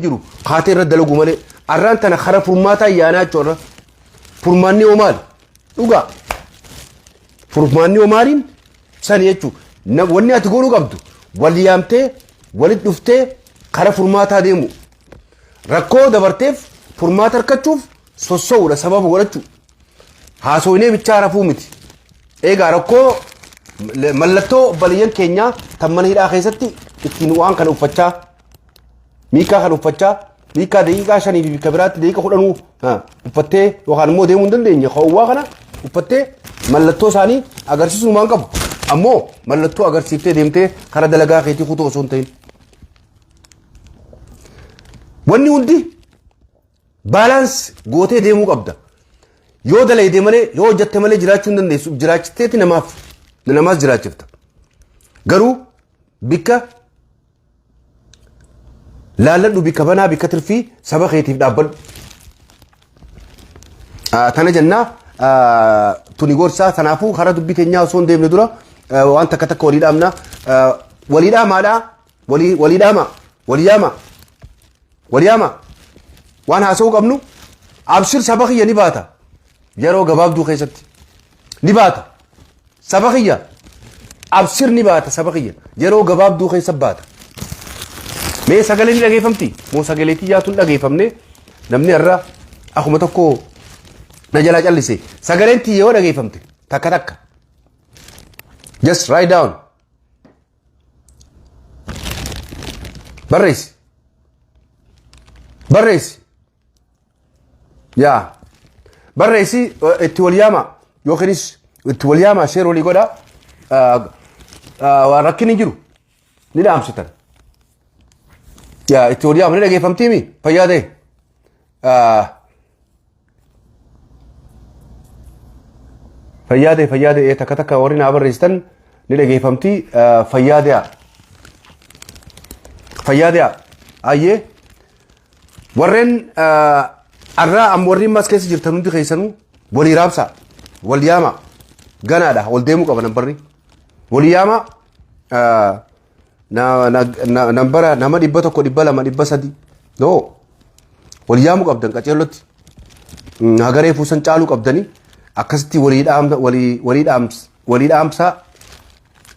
jiru kaatee irra dalagu malee arraan tana kara furmaataa yaanaa jechuudha furmaanni oomaal dhugaa furmaanni oomaaliin san jechuudha wanni ati godhuu qabdu wal yaamtee walit dhuftee kara furmaataa deemu rakkoo dabarteef furmaata harkachuuf sossowudha sababa godhachuu haasoinee bichaa rafuu miti eegaa rakkoo mallattoo baliyyan keenyaa tan mana hidhaa keessatti ittiin waan kana uffachaa miikaa kan uffachaa miikaa daqiiqaa 5 fi bikka biraatti daqiiqa 10 uffattee yookaan immoo deemuu hin dandeenye hawwaa kana uffattee mallattoo isaanii agarsiisuu maan qabu ammoo mallattoo agarsiiftee deemtee kara dalagaa keetii kutuu osoo hin ta'in wanni hundi baalaans gootee deemuu qabda yoo dalayde malee yoo hojjatte malee jiraachuu hin dandeessu jiraachiteeti namaas jiraachifta garuu bikka laaladhu bikka banaa bikka tirfii saba keetiif dhaabbadhu tana jennaa tuni gorsaa tanaafuu karaa dubbii teenyaa osoo hin deemne dura waan takka takka walii dhaamna walii dhaamaadhaa walii dhaama walii yaama waan haasa'uu qabnu abshir saba kiyya ni baata yeroo gabaabduu keessatti ni baata saba kiyya abshir ni baata saba kiyya yeroo gabaabduu keessa baata mee sagalee ni dhageeffamti moo sagalee tiyyaatu hin dhageeffamne namni irra akkuma tokko na jalaa callise sagaleen tiyya yoo dhageeffamte takka takka just write down barreessi yaa barreessi itti wal yaama yookiinis itti wal yaama sheer walii godha waan rakkin hin jiru ni dhaamsitan yaa itti wal yaama ni dhageeffamtiimi fayyaa ta'e fayyaade takka takka warri naa barreessitan ni dhageeffamti fayyaade ayyee warreen arraa amma warri mas keessa jirtan hundi keessanuu walii raabsa wal yaama ganaadha wal deemuu qaba nambarri walii yaama nambara nama 100 200 300 no wal yaamuu qabdan qaceellotti hagaree fuusan caaluu qabdanii akkasitti walii dhaamsa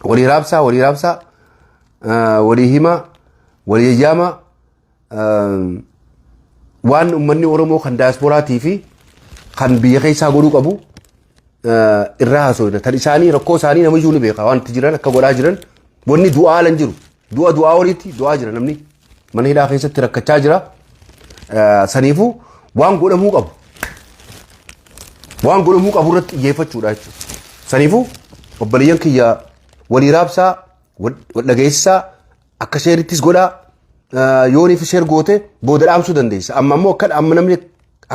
walii raabsa walii hima walii yaama waan ummanni Oromoo kan diasporaatii fi kan biyya keessaa godhuu qabu irraa haasofna tan isaanii rakkoo isaanii namiyyuu ni beeka waan itti jiran akka godhaa jiran wanni du'aa lan jiru du'aa walitti du'aa jira namni mana hidhaa keessatti rakkachaa jira saniifuu waan godhamuu qabu irratti xiyyeeffachuudha jechuudha saniifuu obboleeyyan kiyya walii raabsaa wal dhageessisaa akka sheerittis godhaa yooniif sheer goote booda dhaamsuu dandeessa amma ammoo amma namni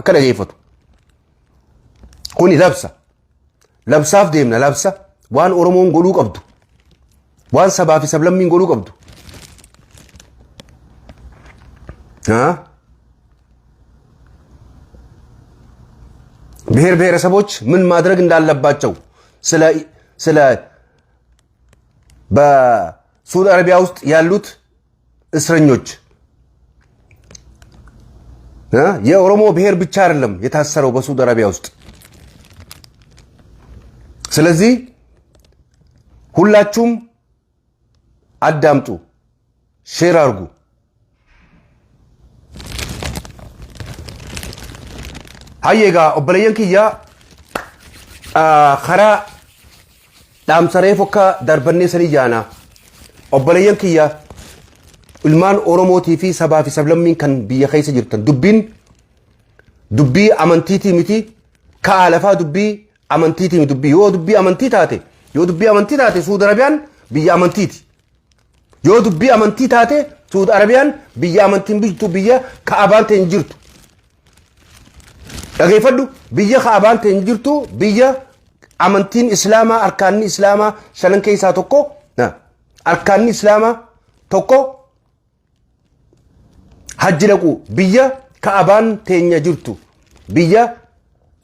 akka dhageeffatu kuni labsaaf deemna labsa waan Oromoon godhuu qabdu waan sabaa fi sablammiin godhuu qabdu ብሔር ብሔረሰቦች ምን ማድረግ እንዳለባቸው ስለ በሳዑዲ አረቢያ ውስጥ ያሉት እስረኞች የኦሮሞ ብሔር ብቻ አይደለም የታሰረው በሳዑዲ አረቢያ ውስጥ ስለዚህ ሁላችሁም አዳምጡ ሼር አድርጉ hayega obboleeyyan kiyya khara dhaamsaree fokka darbannee sanii jaana obboleeyyan kiyya ilmaan Oromootii fi sabaa fi sablammiin kan biyya keessa jirtan dubbii amantiitii miti ka'a lafaa dubbii amantiitii miti dubbii yoo dubbii amantii taate Saudi Arabiyaan biyya amantiiti yoo dubbii amantii taate Saudi Arabiyaan biyya amantiin bultu biyya ka'abaan ta'e hin jirtu dhageeffadhu biyya ka'abaan ta'e hin jirtu biyya amantiin islaamaa arkaanni islaamaa shanan keessaa tokko arkaanni islaamaa tokko hajji dhaqu biyya ka'abaan teenya jirtu biyya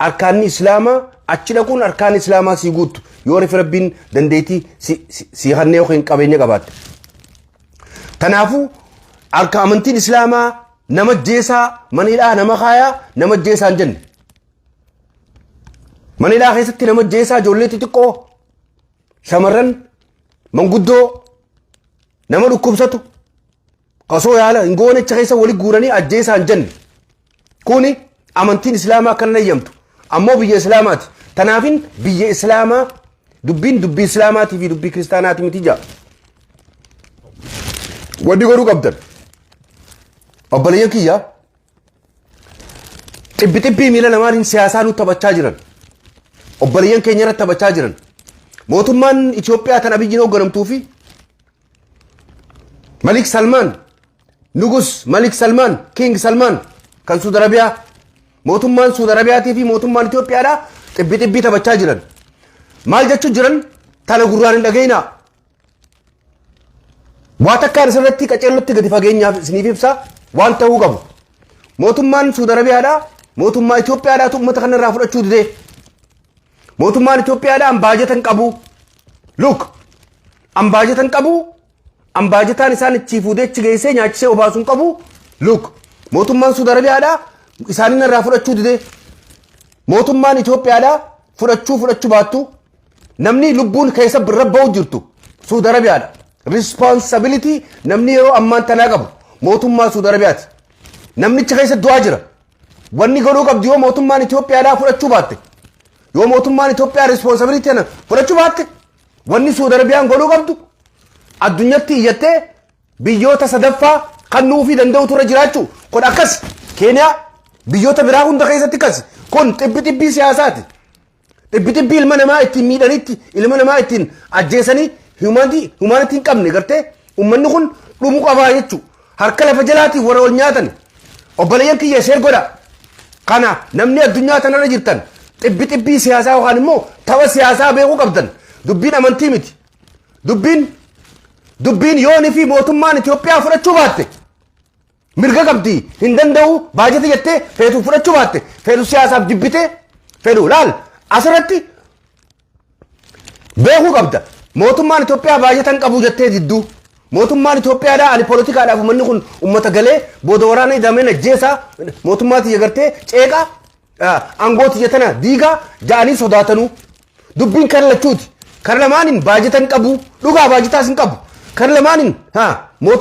arkaanni islaamaa achi dhaquun arkaan islaamaa si guutu yoo rabbiin dandeetii si hannee yookiin qabeenya qabaatte tanaafuu arka amantiin islaamaa nama jeesaa manidhaa nama kaayaa nama jeesaan jenne manidhaa keessatti nama jeesaa ijoollee xixiqqoo shamarran manguddoo nama dhukkubsatu qasoo yaala hin goonecha keessa wali guuranii ajjeesaan jenne kuni amantiin islaamaa kan nayyamtu ammoo biyya islaamaati tanaafin biyya islaamaa dubbii islaamaatii fi dubbii kiristaanaati miti jaa wadi godhuu qabdan obboleeyyan kiyya xibbi miila namaatiin siyaasaa nutti taphachaa jiran obboleeyyan keenya irratti taphachaa jiran mootummaan Itoophiyaa tan Abiyyiin hoogganamtuu fi Malik Salman Nugus Malik Salman King Salman kan Saudi Arabiyaa mootummaan Saudi Arabiyaatii fi mootummaan Itoophiyaadha xibbi taphachaa jiran maal jechuu jiran tana gurraan hin dhageenyaa waa takkaan isirratti qaceellotti gadi fageenyaaf isiniif ibsa waan ta'uu qabu mootummaan Saudi Arabiyaadha mootummaa Itoophiyaadha uummata kanarraa fudhachuu didee mootummaan Itoophiyaadha ambaajetan qabu look ambaajetan qabu ambaajetaan isaan itti fuudheechi geessee nyaachisee obaasuun qabu look mootummaan Saudi Arabiyaadha isaanirraa fudhachuu didee mootummaan Itoophiyaadha fudhachuu baattu namni lubbuun keessa rabba'u jirtu Saudi Arabiyaadha responsibility namni yeroo ammaan tanaa qabu mootummaa Saudi Arabiyaati namnicha keessa du'aa jira wanni godhuu qabdi yoo mootummaan Itoophiyaadhaa fudhachuu baatte yoo mootummaan Itoophiyaa responsibility kana fudhachuu baatte wanni Saudi Arabiyaan godhuu qabdu addunyatti iyyattee biyyoota sadaffaa kan nuufii danda'u turre jiraachuu kun akkas Keeniyaa biyyoota biraa hunda keessatti akkas kun xibbi siyaasaati xibbi ilma namaa ittiin miidhanitti ilma namaa ittiin ajjeesanii humanity hin qabne gartee ummanni kun dhumuu qabaa jechuu harka lafa jalaatiin warra ol nyaatan obboleeyyan kiyya sheer godha kana namni addunyaa tanarra jirtan xibbi siyaasaa yookaan immoo tapha siyaasaa beekuu qabdan dubbiin amantii miti dubbiin yoonii fi mootummaan Itoophiyaa fudhachuu baatte mirga qabdi hin danda'u baajata jettee feetu fudhachuu baatte feetu siyaasaaf dibbitee feetu laal asirratti beekuu qabda mootummaan Itoophiyaa baajatan qabu jettee didduu mootummaan Itoophiyaadha ani poolitikaadhaaf uummanni kun uummata galee booda waraana hidhamee ajjeesaa mootummaatti gartee ceeqaa aangooti jetana diigaa ja'anii sodaatanuu dubbiin kan lachuuti kan lamaaniin baajatan qabu dhugaa baajataas hin qabu kan lamaaniin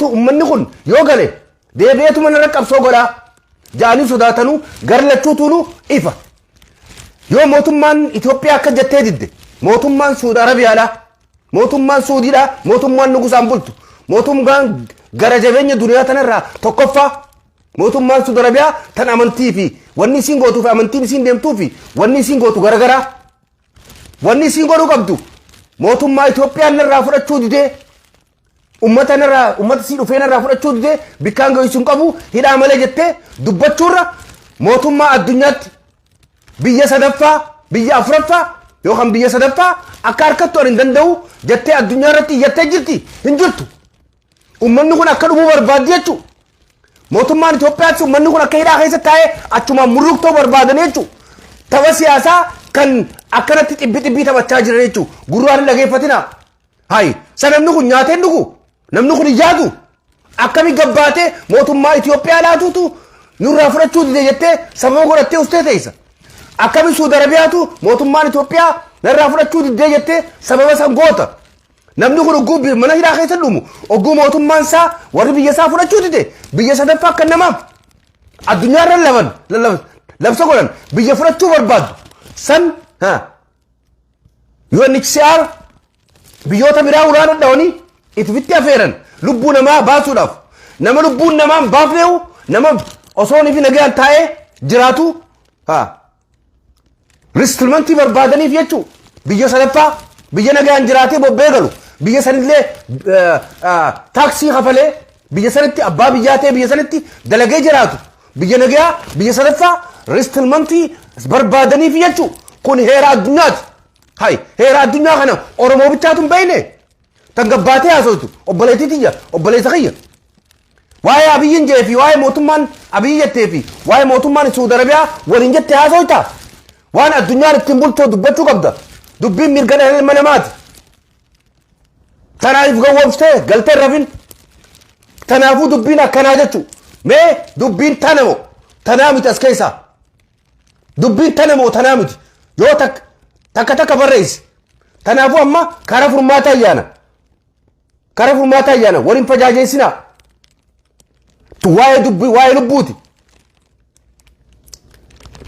uummanni kun yoo gale deebi'eetuma narra qabsoo godhaa ja'anii sodaatanuu gar lachuutuunu ifa yoo mootummaan Itoophiyaa akka jettee didde mootummaan Saudi Arabiyaadha mootummaan Suudiidha mootummaan nugusaan bultu mootummaan gara jabeenya duniyaa tanarraa tokkoffaa mootummaan Saudi Arabiyaa tan amantii fi wanni isiin gootuu fi amantiin isiin deemtuu fi wanni isiin gootu garagaraa wanni isiin godhuu qabdu mootummaa Itoophiyaan narraa fudhachuu didee ummata isii dhufee narraa fudhachuu didee bikkaan gahisuun qabu hidhaa malee jettee dubbachuurra mootummaa addunyaatti biyya sadaffaa biyya afuraffaa yookaan biyya sadaffaa akka harkattu hin danda'u jettee addunyaa irratti iyyattee jirti hin jirtu ummanni kun akka dhumuu barbaaddi jechuu mootummaan Itoophiyaatti ummanni kun akka hidhaa keessa taa'ee achumaan murruuqtoo barbaadan jechuu tapha siyaasaa kan akkanatti xibbi taphachaa jiran jechuu gurraan hin dhageeffatina hayi namni kun nyaatee dhugu namni kun ijaatu akkami gabbaatee mootummaa Itoophiyaa laatuutu nurraa fudhachuu dide jettee sababa godhattee ustee teessa akkami Saudi Arabiyaatu mootummaan Itoophiyaa narraa fudhachuu didee jettee sababa san goota namni kun ogguu mana hidhaa keessa dhumu ogguu mootummaan isaa warri biyya isaa fudhachuu dide biyya sadaffaa akka namaaf addunyaa irra labsa godhan biyya fudhachuu barbaadu san UNHCR biyyoota biraa ulaana dhawanii itti afeeran lubbuu namaa baasuudhaaf nama lubbuun namaan baafneewu nama osoonii fi nagaan taa'ee jiraatu ristilmantii barbaadaniif jechuu biyya sadaffaa biyya nagaan jiraatee bobbee galu biyya sanillee taaksii kafalee biyya sanitti abbaa biyyaa ta'e biyya sanitti dalagee jiraatu biyya nagaa biyya sadaffaa ristilmantii barbaadaniif jechuu kun heera addunyaati hay heera addunyaa kana Oromoo bichaatu hin beekne tan gabbaatee haasawtu obboleetitiyya obboleessa kiyya waa'ee Abiyyiin jee fi waa'ee mootummaan Abiyyi jettee fi waa'ee mootummaan Saudi Arabiyaa waliin jettee haasawta waan addunyaan ittiin bultoo dubbachuu qabda dubbiin mirga ilma namaati tanaaf gowwoomsitee galtee rafin tanaafuu dubbiin akkanaa jechuu mee dubbiin tanamo tanaa miti as keessaa dubbiin tanamo tanaa miti yoo takka barreessi kanaafuu amma karaa furmaata ayyaana waliin fajaajeessinaa waa'ee lubbuuti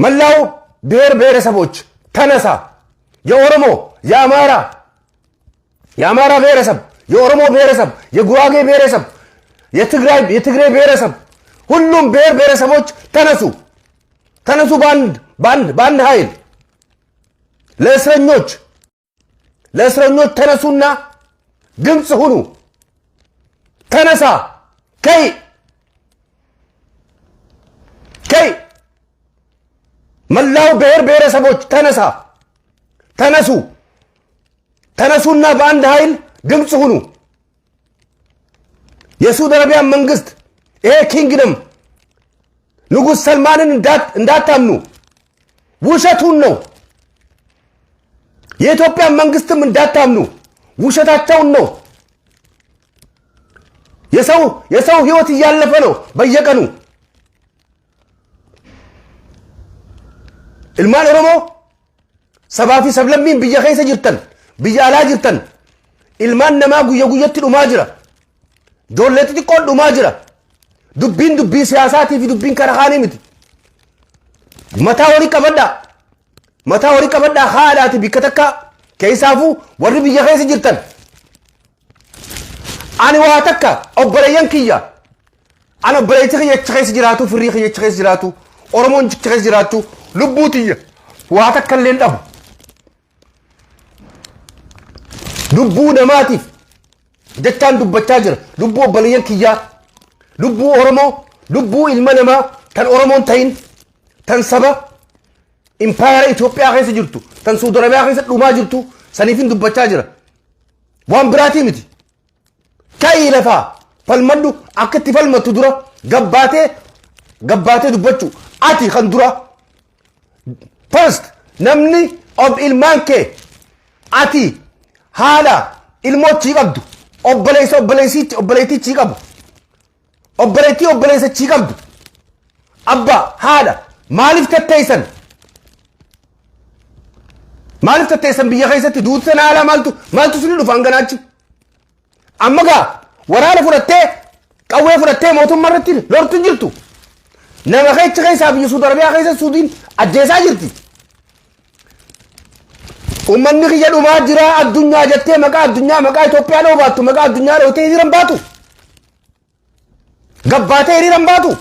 መላው ብሔር ብሔረሰቦች ተነሳ የኦሮሞ የአማራ ብሔረሰብ የኦሮሞ ብሔረሰብ የጉራጌ ብሔረሰብ የትግራይ ብሔረሰብ ሁሉም ብሔር ብሔረሰቦች ተነሱ በአንድ ኃይል ለእስረኞች ተነሱና ድምፅ ሁኑ ተነሳ ከይ መላው ብሔር ብሔረሰቦች ተነሱና በአንድ ኃይል ድምፅ ሁኑ የሳውዲ አረቢያ መንግስት ይሄ ኪንግደም ንጉስ ሰልማንን እንዳታምኑ ውሸቱን ነው የኢትዮጵያ መንግስትም እንዳታምኑ ውሸታቸውን ነው የሰው ህይወት እያለፈ ነው በየቀኑ ilmaan oromoo sabaa fi sablammiin biyya keessa jirtan biyya alaa jirtan ilmaan namaa guyyatti dhumaa jira ijoollee xixiqqoon dhumaa jira dubbii siyaasaatii fi dubbiin karaa haanii miti mataa horii qabadhaa haadhaati bikka takka keessaafuu warri biyya keessa jirtan ani waa takka obboleeyyan kiyya ani obboleetti kiyya achi keessa jiraatu firrii kiyya achi keessa jiraatu oromoon achi keessa jiraatu lubbuutiyya waa takka illee dhabu lubbuu namaatiif jechaan dubbachaa jira lubbuu obboleeyyan kiyyaa lubbuu oromoo lubbuu ilma namaa tan oromoon ta'in tan saba impaayara Itoophiyaa keessa jirtu tan Saudi Arabiyaa keessa dhumaa jirtu saniifin dubbachaa jira waan biraatii miti ka'ii lafaa falmadhu akka itti falmattu dura gabbaatee dubbachuu ati kan dura first namni ilmaan kee ati haala ilmoochii qabdu obboleettiichii qabu obboleessachii qabdu abba haadha maaliif tatteessan biyya keessatti duuti sana haala maaltu suni dhufa hanganaachi amma gaa waraana fudhattee qawwee fudhattee mootummaa irratti lortu hin jirtu nama keessaa biyya Saudi Arabiyaa keessa Suudiin ajjeesaa jirti ummanni kiyya dhumaa jira addunyaa jettee maqaa Itoophiyaa dhoobaattu maqaa addunyaa dhootee hiriiran baatu gabbaatee hiriiran baatu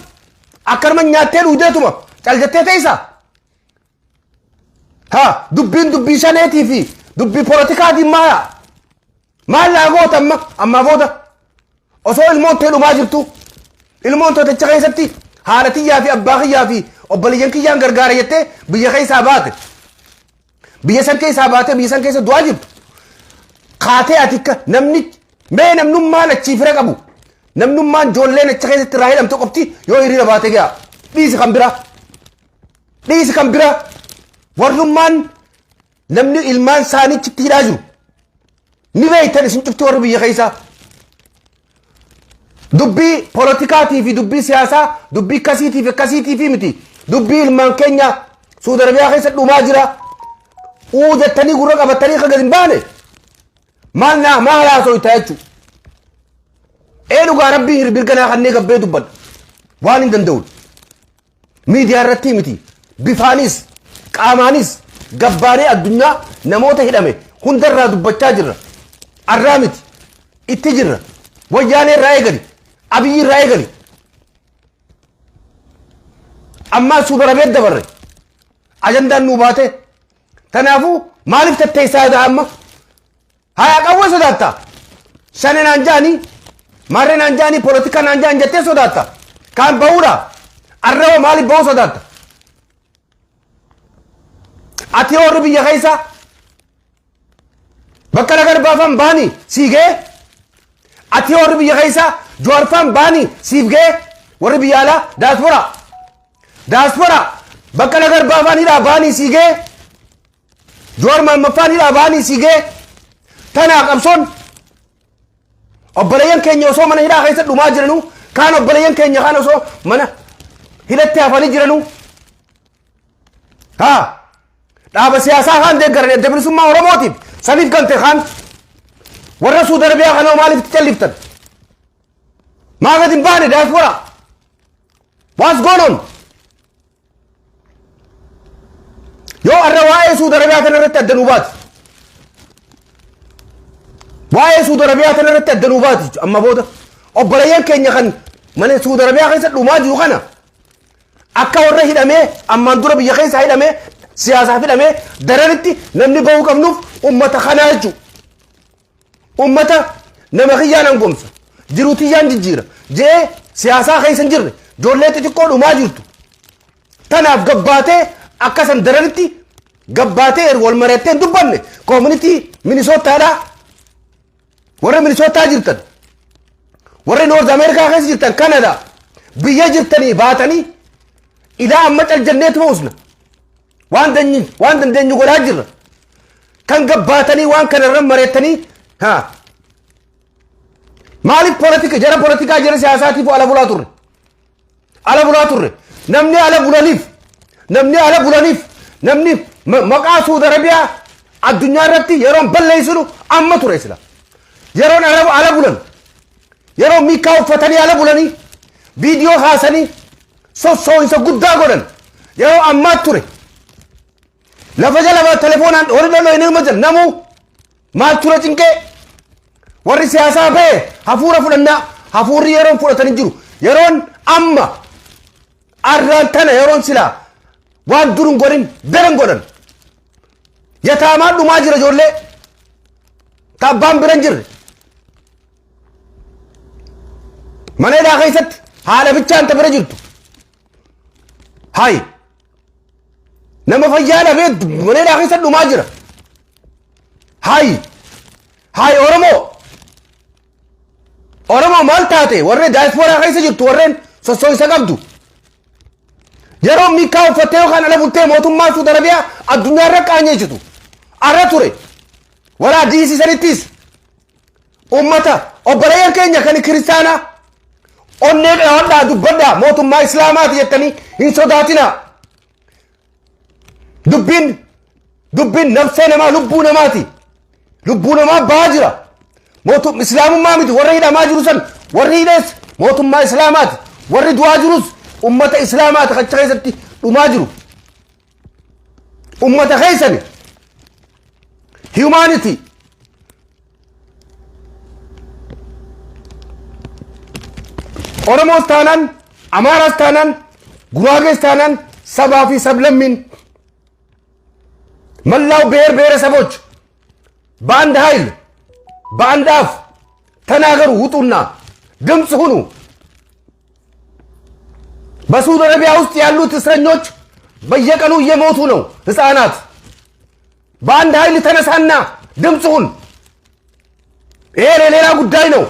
akkanuma nyaattee dhuudeetuma caljattee teessa dubbii shaneetii fi dubbii poolitikaatiin maal laagoota ammaa booda osoo ilmoon tee dhumaa jirtu ilmoon tooticha keessatti haadha kiyyaa fi abbaa kiyyaa fi obboleeyyan kiyyaan gargaara jettee biyya keessaa baate biyya san keessa du'aa jirtu kaatee atikka namnummaan achii fira qabu namnummaan ijoolleen achi keessatti irraa hidhamte qofti yoo hiriira baate ga'a dhiisi kan bira warrummaan namni ilmaan isaaniitti hidhaa jiru ni beektan isin cufti warri biyya keessaa dubbii poolitikaatii fi dubbii siyaasaa dubbii akkasiitii fi miti dubbii ilmaan keenya Saudi Arabiyaa keessa dhumaa jira jettanii gurra qabatanii akka gadi hin baane maal haasoo jechu dhugaa rabbii hirbiirganaa kannee gabbee dubbadha waan hin danda'uun miidiyaa irratti miti bifaanis qaamaanis gabbaanee addunyaa namoota hidhame hundarraa dubbachaa jirra arraa miti itti jirra wayyaanee irraa eegali abiyyi irraa eegali ammaa Saudi Arabiyaa dabarre ajandaan nuu baate tanaafuu maaliif tatteessaa jira amma haa qawwee sodaatta shane naan jaanii marree naan jaanii poolitika naan jaan jettee sodaatta kaan ba'uudha arraba maaliif ba'uu sodaatta ati warri biyya keessa bakka lagar baafan baanii siigee ati warri biyya keessa joorfan baanii siif gee warri biyya alaa daaspora bakka lagar baafanidhaa baanii siigee joor mammafaanidhaa baanii siigee tanaa qabsoon obboleeyyan keenya osoo mana hidhaa keessa dhumaa jiranuu كانوا بلين كين يخانوا سو منا هلت أفاني جرنو ها لا بس سياسة خان ده قرن دبل سما ورموتي سنيف كنت خان ورسول دربيا خانوا مالي تكلفتن ما قدم باني diaspora what's going on يو الرواية سود دربيا تنرت الدنوبات واي سود دربيا تنرت الدنوبات أما بودا أبليان كين يخان من سود دربيا خيس لوما جو خنا أكا ورّه هدامه أما ندور بيخيس هدامه سياسة هدامه درنتي نمني بهو كمنوف أمة خناجو أمة نمخيان أنقمس جروتيان جيرة جه سياسة خيس نجرة جولته تقول وما جرتو تناف قباته أكاسن درنتي قباته والمرتين دبّنه كوميونيتي مينيسوتا لا ورّه مينيسوتا جرتن ورّه نورث أمريكا خيس جرتن كندا بيجي جرتني باتني إذا أمت الجنة موسنا وان دنيا يقول هاجر كان قباتني وان كان الرم مريتني ها مالك بوليتيكا جرى بوليتيكا جرى سياساتي فو على بولاتور نمني على بولانيف نمني مقا سود عربيا الدنيا رتي يرون بليسلو أما تريسلا يرون على بولان يرون ميكاو فتني على بولاني فيديو خاصني so isa guddaa godhan yeroo ammaa ture lafa jala telefoonaan warri dhaloo hin hirmatan namuu maal ture cinqee warri siyaasaa ba'e hafuura fudhannaa hafuurri yeroon fudhatanii jiru yeroon amma arraan tana yeroon silaa waan durun godhin daran godhan yataamaan dhumaa jira ijoollee taabbaan biran jirre maneedhaa keessatti haala bichaan ta bira jirtu هاي نما فيانا بيت منين أخي سد ماجرة هاي أورمو مالتاتي ورّي دايسبورا أخي سجل تورّين سوي سقبدو يروم ميكاو فتيو خان على بولتي موتوم ما سود عربيا الدنيا رك أني جتو أراتوري ولا ديسي سريتيس أمتا أبرايا كينيا كاني كريستانا أنك أولا دبّدا موتوم ما إسلامات يتني إن صداتنا دبّين نفسنا ما لبونا ما باجرة موتوم إسلام ما ميت ورّينا ما جروسن ورّيناس موتوم ما إسلامات ورّي دوا جروس أمة إسلامات خدت خيسرتي وما جرو أمة خيسني humanity أورموس تانان أمارس تانان غواغيس تانان سبا في سبلمين ملاو بير سبوج باند هايل بانداف تناغرو وطونا دمس هنو بسود عربيا ውስጥ ያሉት እስረኞች በየቀኑ እየሞቱ ነው ህፃናት باند هايل ተነሳና ድምጽ ሁን ይሄ ሌላ ጉዳይ ነው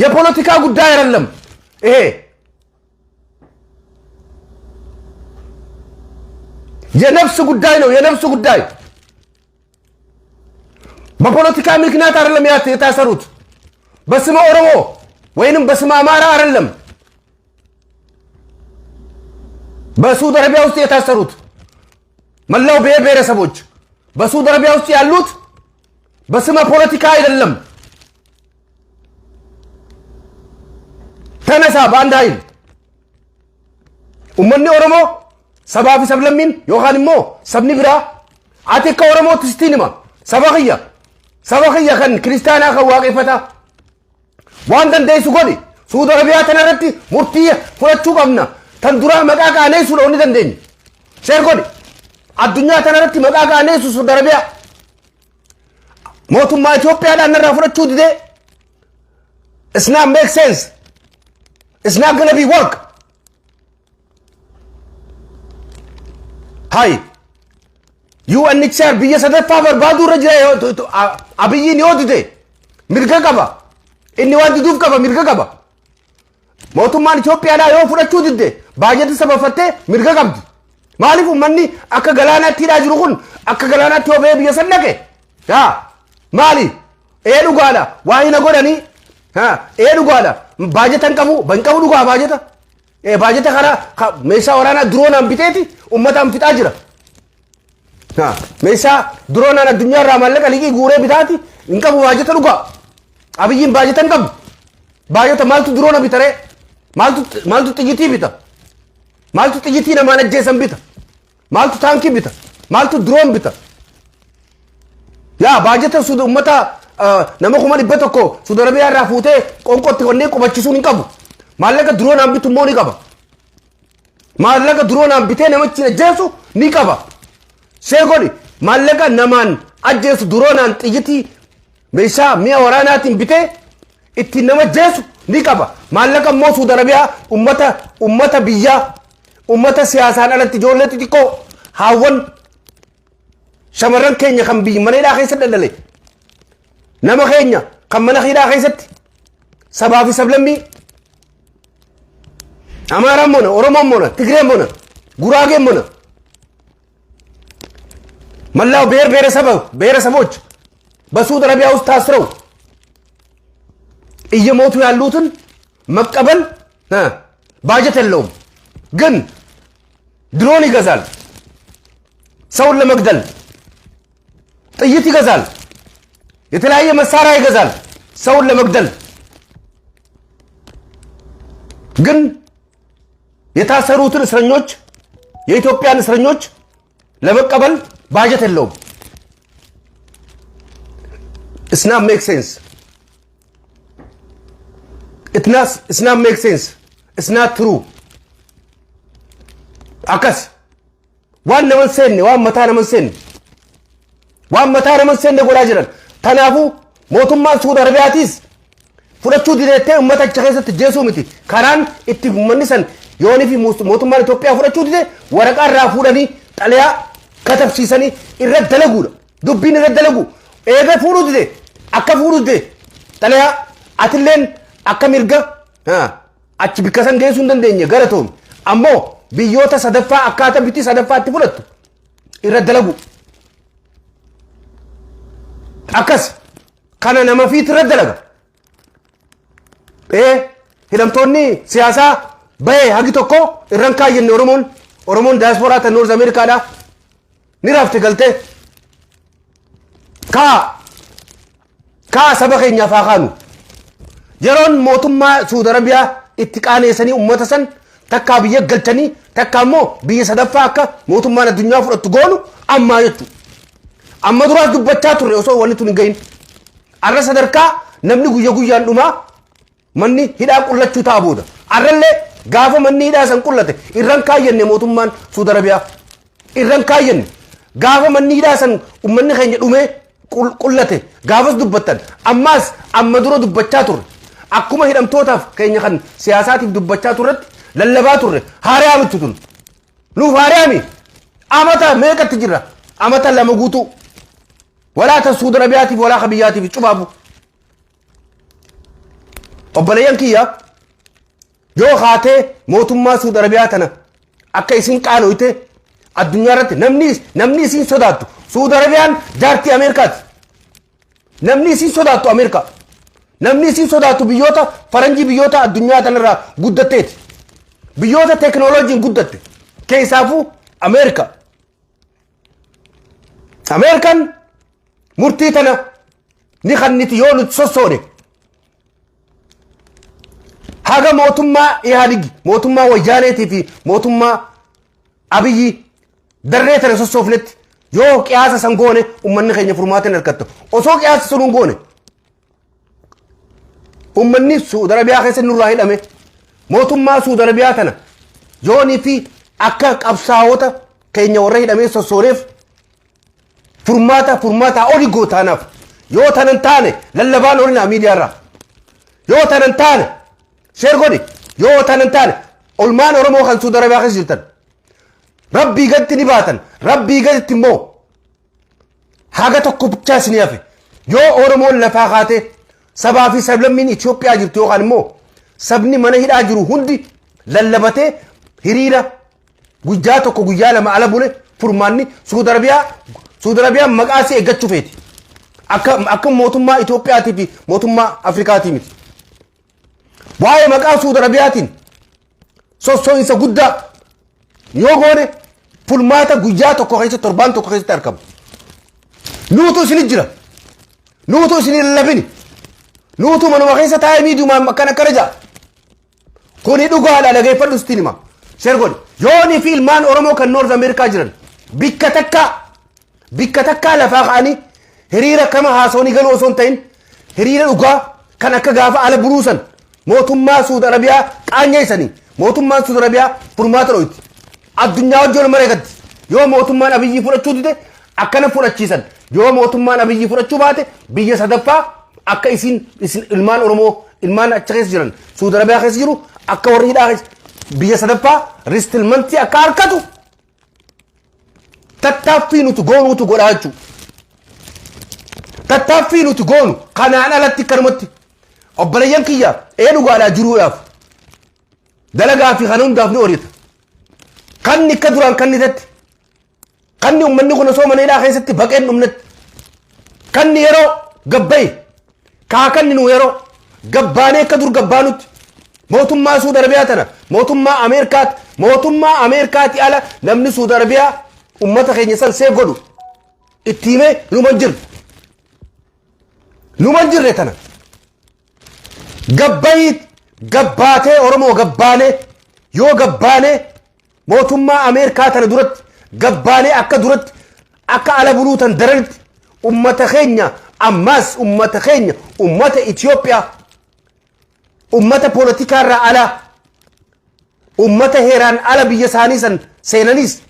የፖለቲካ ጉዳይ አይደለም ይሄ የነፍስ ጉዳይ ነው የነፍስ ጉዳይ በፖለቲካ ምክንያት አይደለም የታሰሩት በስመ ኦሮሞ ወይንም በስመ አማራ አይደለም በሳዑዲ አረቢያ ውስጥ የታሰሩት መላው ብሔረሰቦች በሳዑዲ አረቢያ ውስጥ ያሉት በስመ ፖለቲካ አይደለም ተነሳ ባንድ ኃይል ኡመኒ ኦሮሞ ሰባፊ ሰብለሚን ዮሐንሞ ሰብኒ ብራ አቴካ ኦሮሞ ትስቲንማ ሰባኺያ ከን ክርስቲያና ከዋቄፈታ ዋን ደንደይሱ ጎዲ ሳዑዲ አረቢያ ተነረቲ ሙርቲየ ፍረቹ ቀምና ተንዱራ መቃቃ ነይሱ ለኒ ደንደኝ ሼር ጎዲ አዱኛ ተነረቲ መቃቃ ነይሱ ሳዑዲ አረቢያ ሞቱማ ኢትዮጵያ ዳነራ ፍረቹ ዲዴ it's not make sense it's not going to be work hi UNHCR biyya sadaffaa barbaaduu irra jira abiyyiin yoo dide mirga qaba inni waan diduuf qaba mirga qaba mootummaan Itoophiyaadhaa yoo fudhachuu didde baajata sabafattee mirga qabdi maaliif ummanni akka galaanaatti hidhaa jiru kun akka galaanaatti yoo ba'ee biyya san dhaqe yaa maali dhugaadha waa hina godhanii dhugaadha baajata hin qabu dhugaa baajata karaa meeshaa waraanaa diroonaan biteeti uummataan fixaa jira. Meeshaa diroonaan addunyaa irraa maallaqa liqii guuree bitaati hin qabu baajata dhugaa. Abiyyiin baajata hin qabu. Baajata maaltu diroona bitaree? Maaltu xiyyitii bita? Maaltu xiyyitii namaan ajjeesan bita? Maaltu taankii bita? Maaltu diroon bita? Yaa baajata uummata nama 100 Saudi Arabiyaa irraa fuutee qonqootti wanneen qubachisuun hin qabu. Maallaqa diroonaan bitu immoo ni qaba. Maallaqa diroonaan bitee namichi ajjeesu ni qaba. Sheekoni maallaqa namaan ajjeesu diroonaan xiyyitii meeshaa mi'a waraanaatiin bitee ittiin nama ajjeesu ni qaba. Maallaqa immoo Saudi Arabiyaa uummata biyyaa uummata siyaasaan alatti ijoollee xixiqqoo haawwan shamarran keenya kan mana hidhaa keessa daldale nama keenya kan mana hidhaa keessatti sabaa fi sablammii Amaaraan mona Oromoon mona Tigreen mona Guraageen mona መላው ብሔረሰቦች በሳዑዲ አረቢያ ውስጥ ታስረው እየሞቱ ያሉትን መቀበል ባጀት የለውም። ግን ድሮን ይገዛል፣ ሰውን ለመግደል ጥይት ይገዛል፣ የተለያየ መሳሪያ ይገዛል ሰውን ለመግደል። ግን የታሰሩትን እስረኞች የኢትዮጵያን እስረኞች ለመቀበል ባጀት የለውም። It's not make sense. It's not make sense. It's not true. Akas waan naman seenne waan mataa naman seenne godhaa jiran. Kanaafuu mootummaan Saudi Arabiyaatis fudhachuu dideettee uummata achi keessatti jeesuu miti. Karaan itti uummanni san yoonii fi mootummaan Itoophiyaa fudhachuu dide waraqaa irraa fuudhanii xalayaa katabsiisanii irra dalaguudha. Dubbiin irra dalagu eega fuudhuu dide akka fuudhuu dide xalayaa atilleen akka mirga achi bikka san geessuu hin dandeenye garatoom ammoo biyyoota sadaffaa akkaataa bitii sadaffaatti fudhattu irra dalagu. Akkas kana nama fiit irra dalaga. Hidhamtoonni siyaasaa bahee hagi tokko irran kaayyenne Oromoon daasporaa tan Noorz Ameerikaadhaa ni rafte galtee kaa saba keenyaaf haa kaanu. Yeroon mootummaa Saudi Arabiyaa itti qaaneessanii uummata san takkaa biyya galchanii takkaa immoo biyya sadaffaa akka mootummaan addunyaa fudhattu goonu ammaa jechuudha. Amma duraas dubbachaa turre osoo wanni tun hin gahin. Arra sadarkaa namni guyyaan dhumaa manni hidhaa qullachuu ta'a booda. Arrallee gaafa manni hidhaa san qullate irran kaayyenne mootummaan Saudi Arabiyaa irran kaayyenne gaafa manni hidhaa san uummanni keenya dhumee qullate gaafas dubbattan ammaas amma dura dubbachaa turre akkuma hidhamtootaaf keenya kan siyaasaatiif dubbachaa turretti lallabaa turre haariyaa mitu tun nuuf haariyaami amata meeqatti jirra amata 2 guutuu walaa ta Saudi Arabiyaatiif walaa ka biyyaatiif cubaabu. Obboleeyyan kiyya yoo haatee mootummaa Saudi Arabiyaa tana akka isin qaanoyte addunyaa irratti namni isin sodaattu Saudi Arabiyaan jaartii Ameerikaati. Namni isin sodaattu Ameerikaa. Namni isin sodaattu biyyoota faranjii biyyoota addunyaa tanarraa guddatteeti. Biyyoota teknooloojiin guddatte keessaafuu Ameerikaa. Ameerikaan murtii tana ni kanniti yoo nuti sossoone. Haga mootummaa Ihaadigi mootummaa Wayyaanee fi mootummaa Abiyyi darree tana sossoofnetti yoo qiyaasa san goone uummanni keenya furmaata hin argattu. Osoo qiyaasa sun hin goone uummanni Saudi Arabiyaa keessa nurraa hidhame mootummaa Saudi Arabiyaa tana yoonii fi akka qabsaa'ota keenya warra hidhamee sossooneef furmaata oli gootaanaaf yoo tanan taane lallabaan olinaa miidiyaarraa yoo tanan taane sheer godhi yoo tanan taane olmaan Oromoo kan Saudi Arabiyaa keessa jirtan rabbii gaditti ni baatan rabbii gaditti immoo haga tokko bichaa isinii hafe yoo Oromoon lafaa kaatee sabaa fi sablammiin Itoophiyaa jirtu yookaan immoo sabni mana hidhaa jiru hundi lallabatee hiriira guyyaa tokko guyyaa lama ala bule furmaanni Saudi Arabiyaan maqaa si eeggachuu feeti akka mootummaa Itoophiyaatii fi mootummaa Afrikaatii miti. waa'ee maqaa Suudi Arabiyaatiin sosso'insa guddaa yoo goone fulmaata guyyaa tokko keessatti torbaan tokko keessatti argamu. Nuutu isin jira. Nuutu isin lallabini. Nuutu manuma keessa taa'ee miidiyumaan akkana ja'a. Kuni dhugaadha dhageeffadhu sitti hima. Shergoni yoonii fi ilmaan Oromoo kan Noorz Ameerikaa jiran bikka takkaa lafaa ka'anii hiriira kama haasawanii galuu osoo hin ta'in hiriira dhugaa kan akka gaafa ala buruusan mootummaa Suudi Arabiyaa qaanyeessanii mootummaan Suudi Arabiyaa furmaata dhoyti. Addunyaa wajjin mareegatti yoo mootummaan Abiyyi fudhachuu dide akkana fudhachiisan yoo mootummaan Abiyyi fudhachuu baate biyya sadaffaa akka isin ilmaan Oromoo ilmaan achi keessa jiran Suudi Arabiyaa keessa jiru akka warri hidhaa keessa biyya sadaffaa ristilmantii akka harkatu tattaaffii nuti goonuutu godhaa jechuudha. Tattaaffii nuti goonu kanaan alatti kanumatti obboleeyyan kiyya dhugaadhaa jiruudhaaf dalagaa fi kana hundaaf ni horiita. Kanni akka duraan kannitetti kanni uummanni kun osoo mana hidhaa keessatti baqeen dhumnetti kanni yeroo gabbaye kaakanni nu yeroo gabbaanee akka dur gabbaanutti mootummaa Suudi Arabiyaa tana mootummaa Ameerikaati ala namni Suudi Arabiyaa ummata keenya san seef godhu itti himee numan jirre tana gabbaatee Oromoo gabbaanee yoo gabbaanee mootummaa Ameerikaa tana duratti gabbaanee akka duratti akka ala buluutan daranitti ummata keenya ammas ummata Itoophiyaa ummata poolitikaarraa ala ummata heeraan ala biyya isaanii san seenanis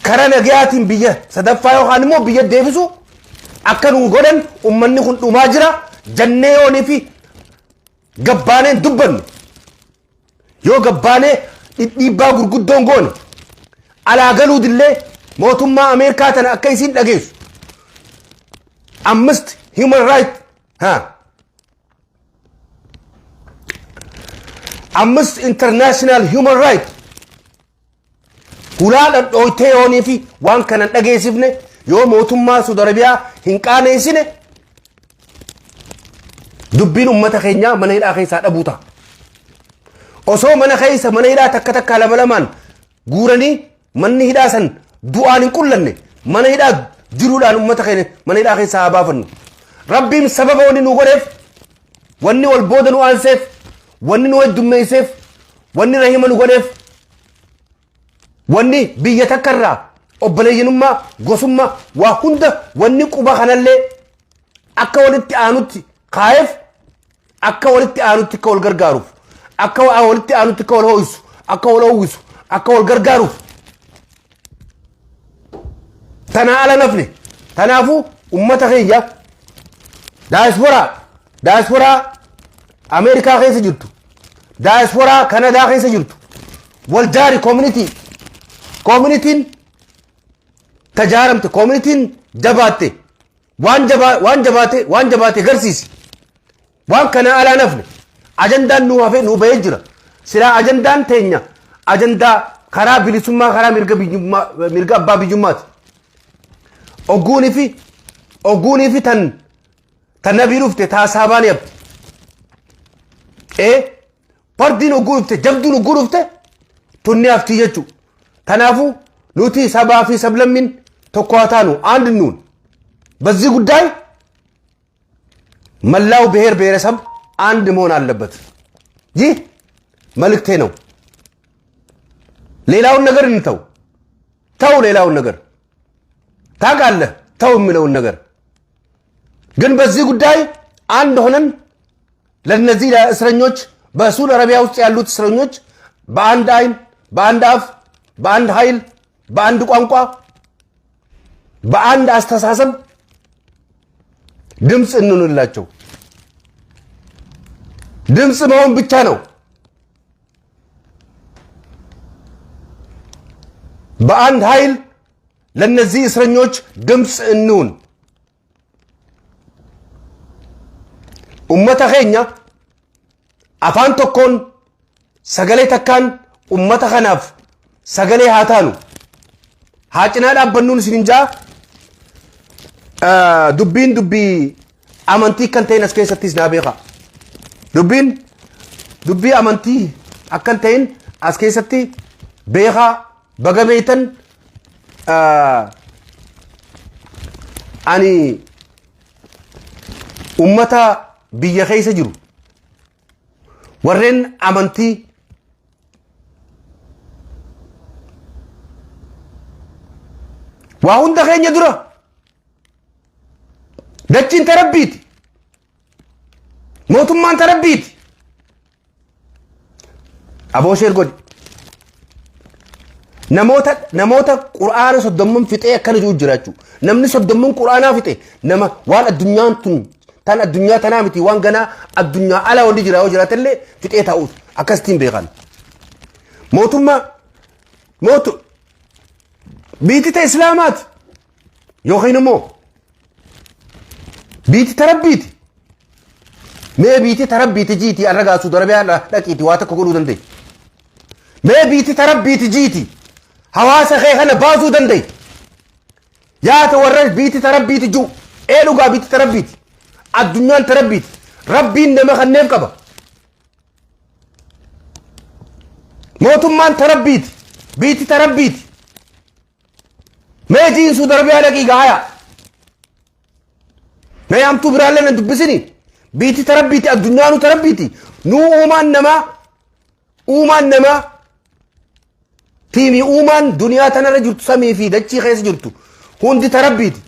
karaa nagayaatiin biyya sadaffaa yookaan immoo biyya deebisu akka nu godhan ummanni kun dhumaa jira jannee yoonii fi gabbaaneen dubbannu yoo gabbaanee dhiibbaa gurguddoon goone alaa galuu dillee mootummaa Ameerikaa tana akka isin dhageessu ammist human right ammist international human right hulaadhan dhooytee yoonii fi waan kanan dhageessifne yoo mootummaa Suudi Arabiyaa hin qaaneessine dubbiin ummata keenyaa mana hidhaa keessaa dhabuu ta'a. Osoo mana keessa mana hidhaa takka lama guuranii manni hidhaa san du'aan hin qullanne mana hidhaa jiruudhaan ummata keenya mana hidhaa keessaa haa baafannu. Rabbiin sababa wanni nu godheef wanni wal booda nu aanseef wanni nu heddummeesseef wanni rahima nu godheef wanni biyya takkarraa obboleeyyanummaa gosummaa waa hunda wanni quba kanallee akka walitti aanutti kaa'eef akka walitti aanutti akka wal gargaaruuf akka walitti aanutti akka wal ho'isu akka wal hawwisu akka wal gargaaruuf tanaa ala nafne tanaafuu ummata keenya daayisporaa Ameerikaa keessa jirtu daayisporaa Kanadaa keessa jirtu wal jaari communitiin tajaaramte communitiin jabaatte waan jabaate garsiisi waan kana alaa nafne ajandaan nu hafe nu bahee jira silaa ajandaan teenya ajandaa karaa bilisummaa karaa mirga abbaa biyyummaati ogguunii fi tan nabii dhufte taasaabaan yabte fardiin ogguu dhufte jabduun ogguu dhufte tunni haftii jechuu tanaafuu nuti sabaa fi sablammin tokko haa taanu አንድ እንሁን በዚህ ጉዳይ መላው ብሔር ብሔረሰብ አንድ መሆን አለበት ይህ መልእክቴ ነው ሌላውን ነገር ተው ሌላውን ነገር ታውቃለህ ተው የሚለውን ነገር ግን በዚህ ጉዳይ አንድ ሆነን ለነዚህ ለእስረኞች በሱድ አረቢያ ውስጥ ያሉት እስረኞች በአንድ አይን በአንድ አፍ በአንድ ኃይል በአንድ ቋንቋ በአንድ አስተሳሰብ ድምጽ እንኑላቸው ድምጽ መሆን ብቻ ነው በአንድ ኃይል ለነዚህ እስረኞች ድምጽ እንሁን ኡመተ ኸኛ አፋን tokkoon sagalee takkaan ummata kanaaf sagalee haa taanu haa cinaa dhaabbannuun isin jaa dubbiin dubbii amantii kan ta'in as keessattis naa beeka dubbiin dubbii amantii akkan ta'in as keessatti beekaa baga beeytan ani ummata biyya keessa jiru warreen amantii waa hunda keenya dura dachiin tarabbiiti mootummaan tarabbiiti aboosheer godhi namoota qur'aana soddomman fixee akkana jiru jiraachuu namni soddomman qur'aanaa fixe nama waan addunyaan tun tan addunyaa tanaa miti waan ganaa addunyaa ala wali jira yoo jiraatallee fixee taa'uut akkasitiin beekan biitti ta islaamaati yookiin immoo biitti tarabbiiti mee biitti tarabbiiti jiiti arragaa Saudi Arabiyaa dhaqiiti waa takka godhuu dandeenya mee biitti tarabbiiti jiiti hawaasa kee kana baasuu dandeenya yaata warra biitti tarabbiiti jiru dhugaa biitti tarabbiiti addunyaan tarabbiiti rabbiin nama kanneef qaba mootummaan tarabbiiti biitti tarabbiiti mee jiin Saudi Arabiyaa dhaqii gaaya mee hamtuu biraallee nan dubbisini biitti tarabbiiti addunyaanu tarabbiiti nuu uumaan namaa tiimii uumaan duniyaa tanarra jirtu samii fi dachii keessa jirtu hundi tarabbiiti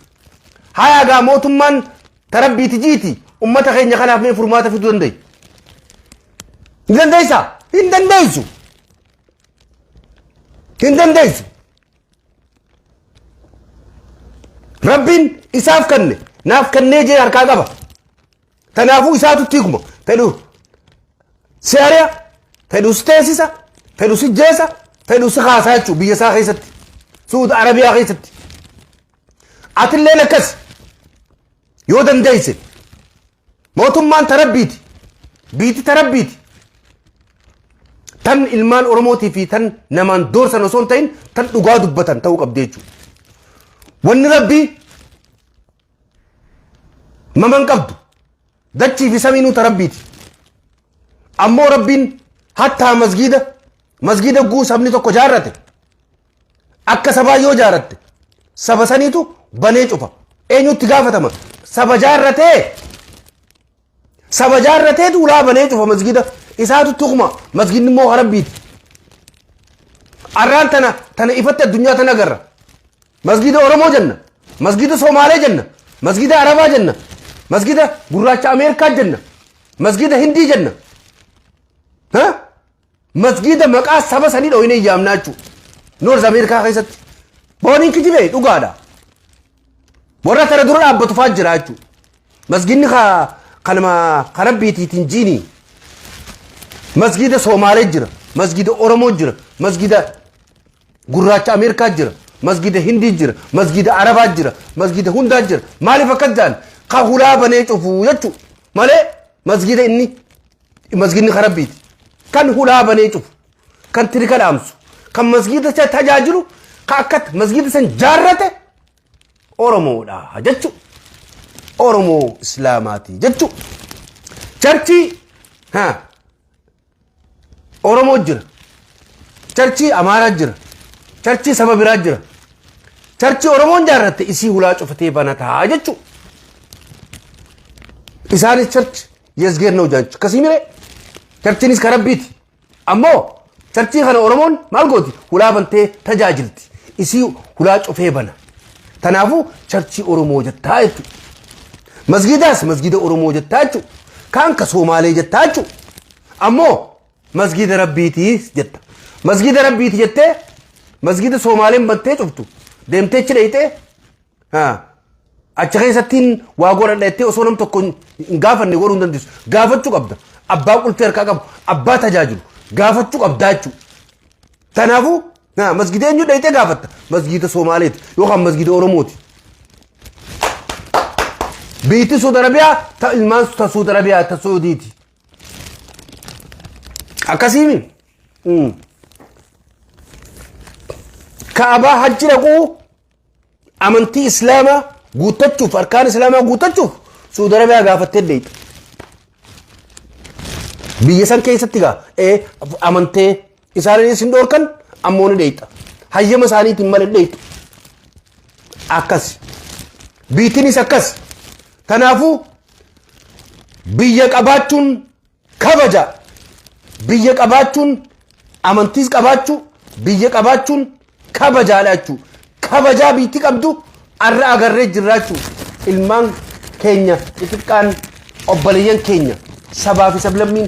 hayagaa mootummaan tarabbiiti jiiti ummata keenya kanaaf mee furmaata fiduu dandeenya hin dandeessaa hin dandeessu rabbiin isaaf kanne naaf kannee jee harkaa qaba tanaafuu isaatu tiikuma fedhu seeriya fedhu teessisa fedhu sijjeessa fedhu si haasaa jechuu biyya isaa keessatti Saudi Arabiyaa keessatti atilleen akkas yoo dandeeyse mootummaan tarabbiiti biitti tarabbiiti tan ilmaan Oromootii fi tan namaan doorsan osoo hin ta'in tan dhugaa dubbatan ta'uu qabdi jechuudha wanni rabbii maman qabdu dachii fi samiinuu tarabbiiti ammoo rabbiin hattaa masgida guu sabni tokko jaarrate akka sabaa yoo jaarratte saba saniitu banee cufa eenyutti gaafatama saba jaarrateetu ulaa banee cufa masgida isaatu tuquma masgidni immoo rabbiiti arraan tana ifatti addunyaa tana agarra masgida Oromoo jenna masgida Somaalee jenna masgida Arabaa jenna masgida gurraacha Ameerikaa jenna masgida Hindii jenna masgida maqaa saba sanii dhooyine yaamnaa jechuu Noorz Ameerikaa keessatti booniin kijibee dhugaadha warra tana dura dhaabbatu faa jira jechuu masgidni kanama karabbiitiitiin jiinii masgida Somaalee jira masgida Oromoo jira masgida gurraacha Ameerikaa jira masgida Hindii jira masgida Arabaa jira masgida hundaa jira maaliif akkas jaan ka hulaa banee cufu jechuu malee masgidni karabbiiti kan hulaa banee cufu kan tirika dhaamsu kan masgida tajaajilu ka akkat masgida san jaarrate Oromoodha jechuu Oromoo Islaamaati jechuu charchii Oromoo jira charchii Amaaraa jira charchii saba biraa jira charchii Oromoon jaarratte isii hulaa cufatee banataa jechuu isaanis charchi yesgeer ነው ጃንች ከሲሚሬ charchiinis karabbiiti ammoo charchii kana Oromoon maal gooti hulaa bantee tajaajilti isii hulaa cufee bana tanaafuu charchii Oromoo jettaa jechu masgidaas masgida Oromoo jettaa jechu kaan ka Somaalee jettaa jechu ammoo masgida rabbiitii jetta masgida rabbiiti jettee masgida Somaaleen bantee cuftu deemtee achi dhayitee achi keessattiin waa godhadha osoo nam tokko hin gaafanne godhuu hin dandeessu gaafachuu qabda abbaa qultee harkaa qabu abbaa tajaajilu gaafachuu qabdaa jechuu tanaafuu masgida eenyu dhayitee gaafatta masgida Somaaleeti yookaan masgida Oromooti biitti Saudi Arabiyaa ta ilmaan Saudi Arabiyaa ta Saudiiti akkasiimi Kaabaa hajji dhaquu amantii Islaamaa guuttachuuf arkaan Islaamaa guuttachuuf Saudi Arabiyaa gaafattee deeyte biyya san keessatti gaa amantee isaanis hin dhoorkan ammoo ni dheeyxa hayyama isaaniitiin malee dheeyxu akkas biitiinis akkas kanaafuu biyya qabaachuun kabaja biyya qabaachuun amantiis qabaachuu biyya qabaachuun kabajaadha jechuu kabajaa biitti qabdu arra agarree jirraachuu ilmaan keenya xixiqqaan obboleeyyan keenya sabaa fi sablammiin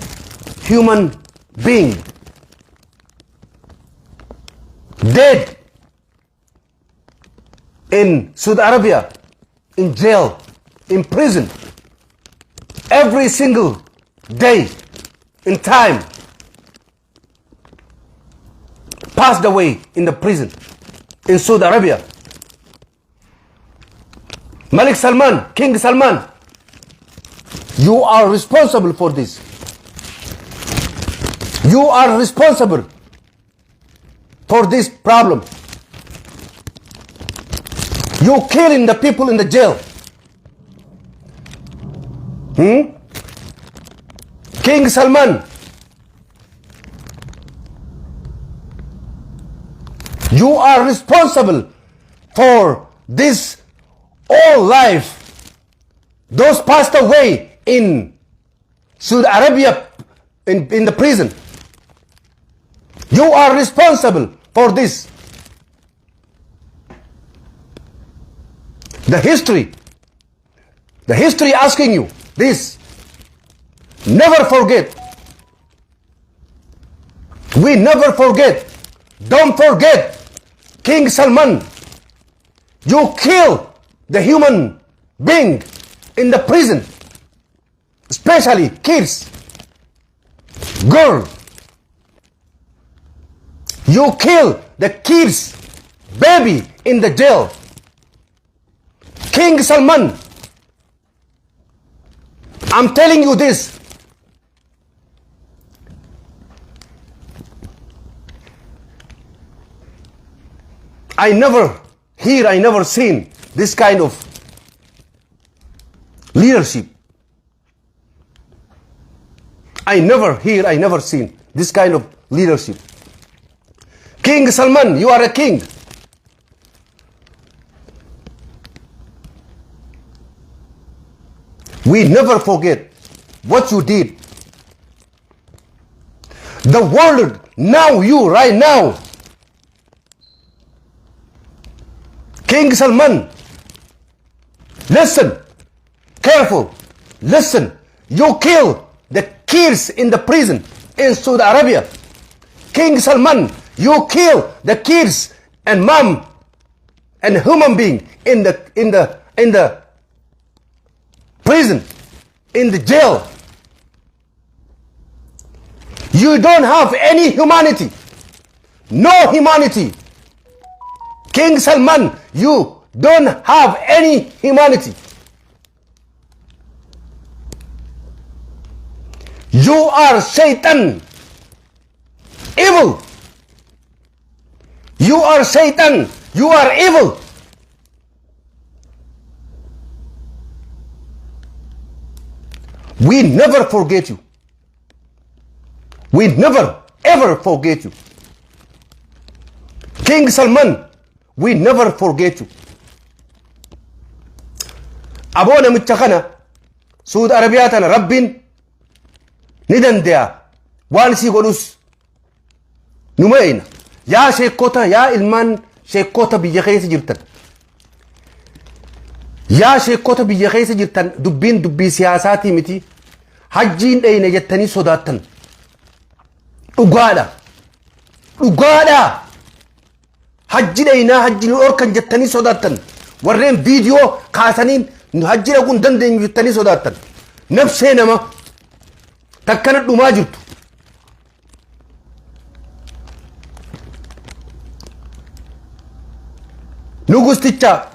human being dead in Saudi Arabia, in jail, in prison, every single day, in time, passed away in the prison in Saudi Arabia. Malik Salman, King Salman, you are responsible for this. You are responsible for this problem. You killing the people in the jail. King Salman, you are responsible for this all life. Those passed away in Saudi Arabia in the prison. You are responsible for this. The history asking you this. Never forget. We never forget. Don't forget. King Salman, you kill the human being in the prison, especially kids, girl. You kill the kids, baby in the jail. King Salman, I'm telling you this. I never seen this kind of leadership. I never seen this kind of leadership. King Salman, you are a king. We never forget what you did. The world now, you right now, King Salman, listen, careful, listen. You kill the kids in the prison in Saudi Arabia. King Salman, you kill the kids and mom and human being in the prison, in the jail. You don't have any humanity. No humanity. King Salman, you don't have any humanity. You are Satan. Evil. You are Satan. You are evil. We never forget you. We never ever forget you. King Salman, we never forget you. Abona namicha Saudi Arabia tana Rabbin ni dande'a waan si godhus numayna yaa sheekota yaa ilmaan sheekota biyya keessa jirtan yaa sheekota biyya keessa jirtan dubbii siyaasaati miti hajjiin dheyne jettanii sodaattan dhugaadha hajji dheynaa hajji orkan jettanii sodaattan warreen viidiyoo kaasaniin hajji dhaquun dandeenyu jettanii sodaattan nafsee nama takkana dhumaa jirtu nugusticha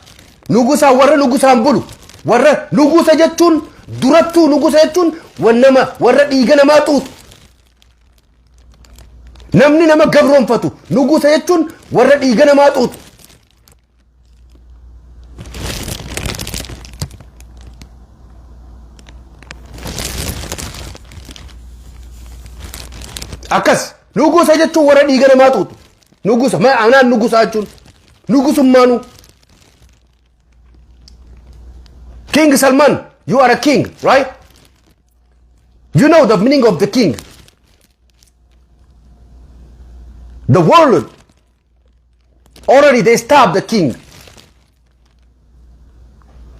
nugusa warra nugusaan bulu warra nugusa jechuun durattuu nugusa jechuun warra dhiiga namaa xuuxu namni nama gabroonfatu nugusa jechuun warra dhiiga namaa xuuxu Akkas nugusa jechuun warra dhiiga namaa tuutu. Nugusa anaan nugusa jechuun nugusummaanu. King Salman, you are a king, right? You know the meaning of the king. The world already they stopped the king.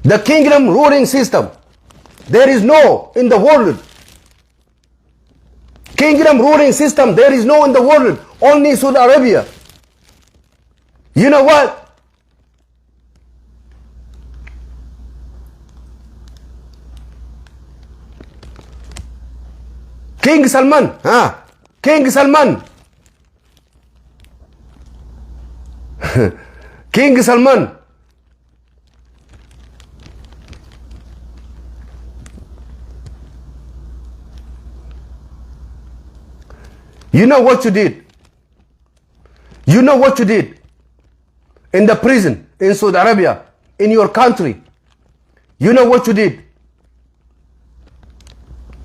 The kingdom ruling system. There is no in the world. Kingdom ruling system, there is no in the world. Only Saudi Arabia. You know what? King Salman, King Salman. King Salman. You know what you did? You know what you did in the prison in Saudi Arabia, in your country. You know what you did?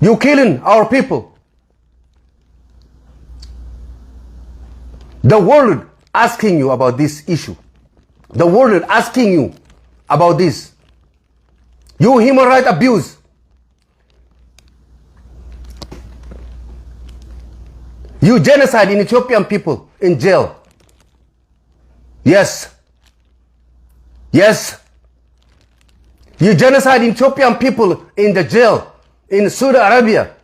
You killing our people. The world asking you about this issue. The world asking you about this. You human rights abuse. You genocide in Ethiopian people in jail. Yes. Yes. You genocide in Ethiopian people in the jail in Saudi Arabia.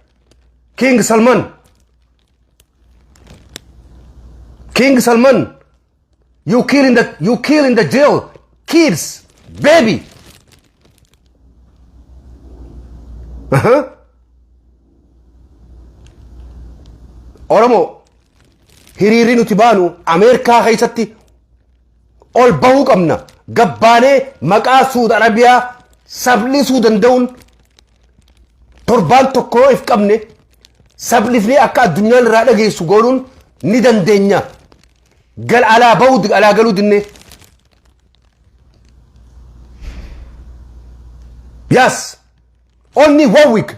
King Salman. King Salman. You kill in the jail kids, baby. Oromo hiriirri nuti baanu Ameerikaa keessatti ol bahuu qabna. Gabbaanee maqaa Saudi Arabiyaa sablisuu danda'uun torbaan tokko if qabne sablifnee akka addunyaan irraa dhageessu godhuun ni dandeenya. Gal alaa bahuu alaa galuu dinne. Yes. Only 1 week.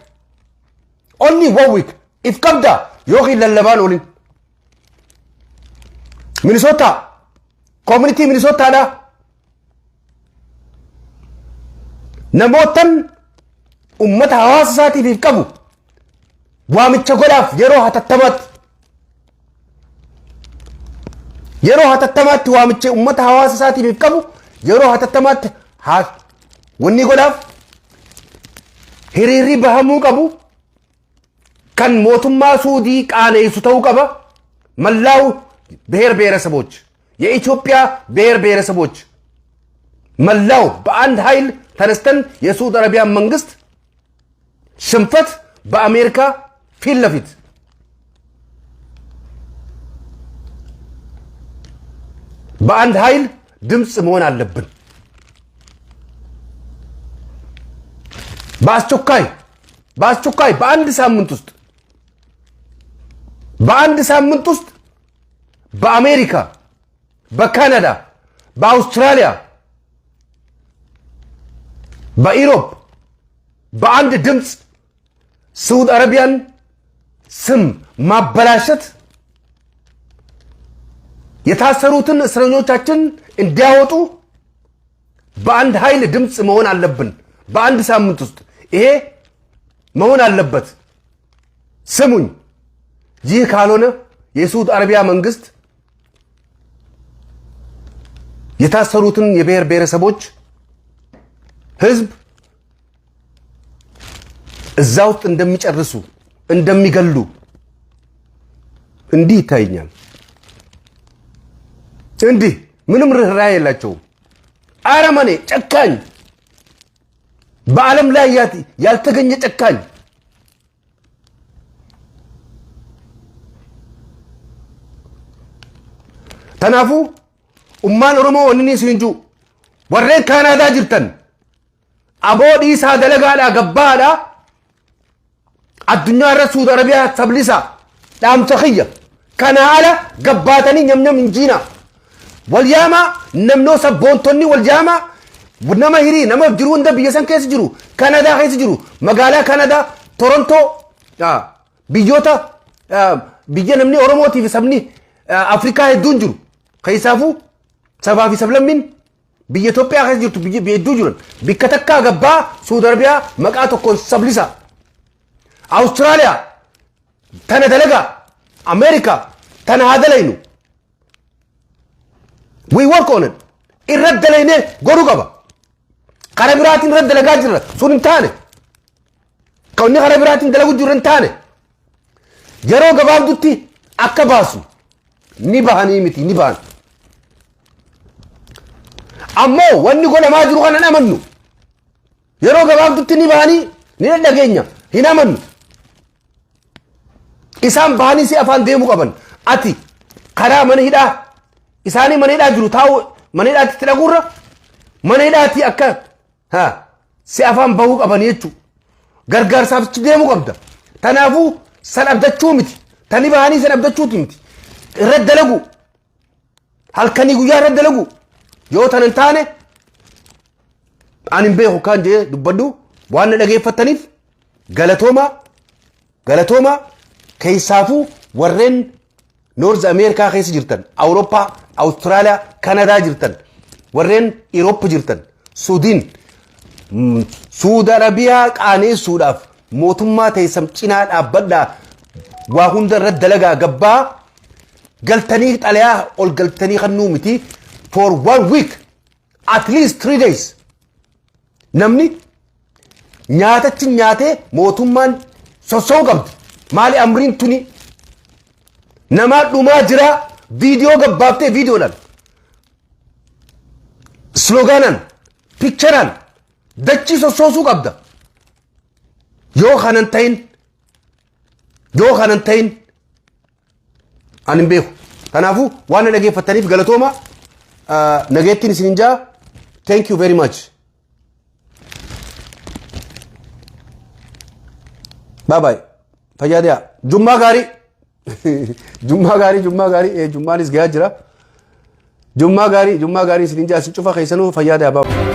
Only 1 week. If qabda yookiin lallabaan olin. Minnesota. Community Minnesota dha. Namootan ummata hawaasa isaatiif qabu waamicha godhaaf yeroo hatattamaatti waamicha ummata hawaasa isaatiif qabu yeroo hatattamaatti wanni godhaaf hiriirri bahamuu qabu kan mootummaa Suudii qaaneessu ta'uu qaba. መላው ብሔር ብሔረሰቦች የኢትዮጵያ ብሔር ብሔረሰቦች መላው በአንድ ኃይል ተነስተን የሳውዲ አረቢያ መንግስት ሽንፈት በአሜሪካ ፊት ለፊት በአንድ ኃይል ድምጽ መሆን አለብን። በአስቸኳይ በአንድ ሳምንት ውስጥ በአሜሪካ፣ በካናዳ፣ በአውስትራሊያ፣ በኢሮፕ በአንድ ድምጽ ሳውዲ አረቢያን ስም ማበላሸት የታሰሩትን እስረኞቻችን እንዲያወጡ በአንድ ኃይል ድምጽ መሆን አለብን። በአንድ ሳምንት ውስጥ ይሄ መሆን አለበት። ስሙኝ፣ ይህ ካልሆነ የሳውዲ አረቢያ መንግስት የታሰሩትን የብሔር ብሔረሰቦች ህዝብ እዛው ውስጥ እንደሚጨርሱ እንደሚገሉ እንዲህ ይታየኛል። እንዲህ ምንም ርህራሄ የላቸውም። አረመኔ ጨካኝ፣ በዓለም ላይ ያልተገኘ ጨካኝ። ተናፉ ኡማን ኦሮሞ ወንኒ ሲንጁ ወሬን ካናዳ ጅርተን አቦዲ ሳደለጋዳ ገባዳ አዱኛ ረሱድ አረቢያ ተብሊሳ ዳምተኸየ ከናአላ ገባተኒ ñamñam እንጂና ወልያማ ነምኖ ሰቦንቶኒ ወልያማ ነማ ሂሪ ነማ ጅሩ እንደ ብየሰን ከስ ጅሩ ካናዳ ከስ ጅሩ መጋላ ካናዳ ቶሮንቶ ቢዮታ biyya namni Oromootii fi sabni Afrikaa hedduun jiru keessaafuu sabaa fi sablammiin biyya Itoophiyaa keessa jirtu biyya hedduu jiran bikka takkaa gabbaa Suudi Arabiyaa maqaa tokkoon sablisa Awustiraaliyaa tana dalagaa Amerikaa tana haa dalaynu we work on it irratti dalaynee godhuu qaba karaa biraatiin irratti dalagaa jirra sun hin taane kan inni karaa biraatiin dalagu jirra hin taane yeroo gabaabdutti akka baasu ni bahanii miti ni bahan ammoo wanni godhamaa jiru kana hin amannu yeroo gabaabdutti ni bahanii ni dhageenya hin amannu isaan bahanii si afaan deemuu qaban ati karaa mana hidhaa isaanii mana hidhaa jiru taa'u mana hidhaatti itti dhaguurra mana hidhaatti akka si afaan bahuu qaban jechuu gargaarsaaf deemuu qabda tanaafuu san abdachuu miti tani bahanii san abdachuuti miti irratti dalagu halkanii guyyaa irratti dalagu yoo tan hin taane ani hin beeku kan jee dubbadhu waan na dhageeffattaniif galatoomaa keessaafuu warreen North America keessa jirtan Awurooppaa Awustiraaliyaa Kanadaa jirtan warreen Iroopp jirtan Suudiin Suudi Arabiyaa qaaneessuudhaaf mootummaa teessam cinaa dhaabbadhaa waa hunda irratti dalagaa gabbaa galtanii xalayaa ol galtanii kannuu miti for 1 week at least 3 days namni nyaatachi nyaatee mootummaan sossoo qabdi maali amriin tuni nama dhumaa jira viidiyoo gabbaaftee viidiyoodhaan slogaanan pikcheraan dachii sossoosuu qabda yoo kanan ta'in ani hin beeku kanaafuu waan na dhageeffattaniif galatooma nageettiin isin jaa thank you very much bye bye fayyaadiyaa jummaa gaarii jummaa gaarii jummaanis gahaa jira jummaa gaarii isin jaa isin cufa keessanuu fayyaadiyaa bye